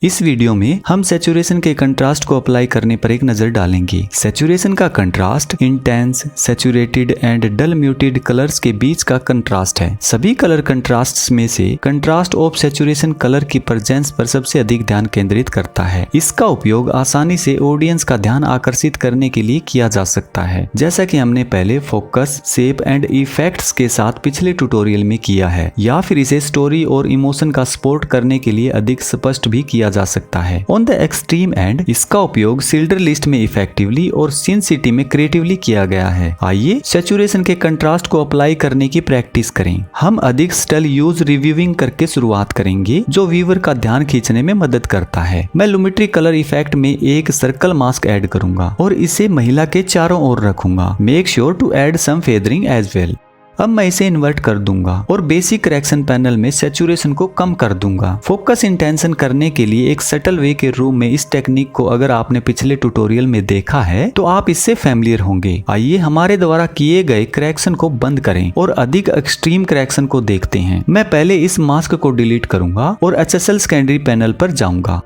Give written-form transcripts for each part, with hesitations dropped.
इस वीडियो में हम सैचुरेशन के कंट्रास्ट को अप्लाई करने पर एक नजर डालेंगे। सैचुरेशन का contrast intense, saturated and dull muted colours के बीच का कंट्रास्ट है। सभी कलर कंट्रास्ट्स में से कंट्रास्ट ऑफ सैचुरेशन कलर की प्रेजेंस पर सबसे अधिक ध्यान केंद्रित करता है। इसका उपयोग आसानी से ऑडियंस का ध्यान आकर्षित करने के लिए किया जा सकता है, जैसा कि हमने पहले फोकस, शेप एंड इफेक्ट्स के साथ पिछले ट्यूटोरियल में किया है, या फिर इसे स्टोरी और इमोशन का सपोर्ट करने के लिए अधिक स्पष्ट भी किया जा सकता है। ऑन द एक्सट्रीम एंड इसका उपयोग शिल्डर लिस्ट में इफेक्टिवली और सीन सिटी में क्रिएटिवली किया गया है। आइए सैचुरेशन के कंट्रास्ट को अप्लाई करने की प्रैक्टिस करें। हम अधिक स्टल यूज रिव्यूइंग करके शुरुआत करेंगे, जो व्यूअर का ध्यान खींचने में मदद करता है। मैं लुमिट्री कलर इफेक्ट में एक सर्कल मास्क ऐड करूंगा और इसे महिला के चारों ओर रखूंगा। Make sure to add some feathering as well. अब मैं इसे इन्वर्ट कर दूंगा और बेसिक करेक्शन पैनल में सैचुरेशन को कम कर दूंगा। फोकस इंटेंशन करने के लिए एक सटल वे के रूप में इस टेक्निक को अगर आपने पिछले ट्यूटोरियल में देखा है तो आप इससे फैमिलियर होंगे। आइए हमारे द्वारा किए गए करेक्शन को बंद करें और अधिक एक्सट्रीम करेक्शन को देखते हैं। मैं पहले इस मास्क को डिलीट करूंगा और HSL सेकेंडरी पैनल पर जाऊंगा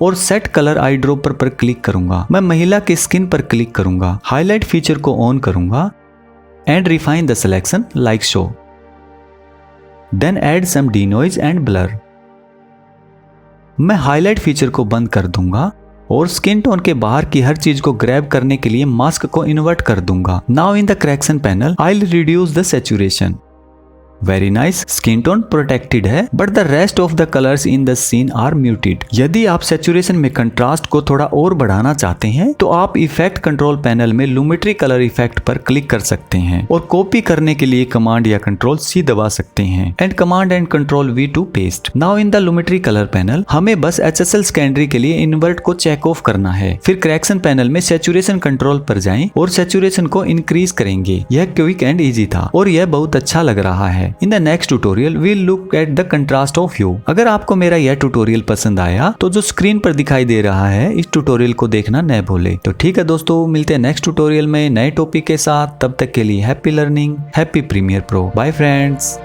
और सेट कलर आई ड्रॉपर पर क्लिक करूंगा। मैं महिला की स्किन पर क्लिक करूंगा, हाईलाइट फीचर को ऑन करूंगा and refine the selection like so. Then add some denoise and blur. मैं हाईलाइट फीचर को बंद कर दूंगा और स्किन टोन के बाहर की हर चीज को ग्रैब करने के लिए मास्क को इन्वर्ट कर दूंगा। Now in the correction panel, I'll reduce the saturation. Very nice, skin tone protected है but the rest of the colours in the scene are muted. यदि आप सैचुरेशन में कंट्रास्ट को थोड़ा और बढ़ाना चाहते हैं तो आप इफेक्ट कंट्रोल पैनल में लुमिट्री कलर इफेक्ट पर क्लिक कर सकते हैं और कॉपी करने के लिए कमांड या कंट्रोल C दबा सकते हैं and command and control V to paste. Now in the Lumetri colour panel हमें बस HSL सेकेंडरी के लिए इन्वर्ट को चेक ऑफ करना है। फिर करेक्शन पैनल में सैचुरेशन कंट्रोल पर जाएं और सैचुरेशन को इंक्रीज करेंगे। यह क्विक एंड इजी था और यह बहुत अच्छा लग रहा है। In the next tutorial, we'll look at the contrast of hue. अगर आपको मेरा यह ट्यूटोरियल पसंद आया तो जो स्क्रीन पर दिखाई दे रहा है इस ट्यूटोरियल को देखना न भूले। तो ठीक है दोस्तों, मिलते हैं नेक्स्ट ट्यूटोरियल में नए टॉपिक के साथ। तब तक के लिए happy learning, happy Premiere Pro. Bye friends.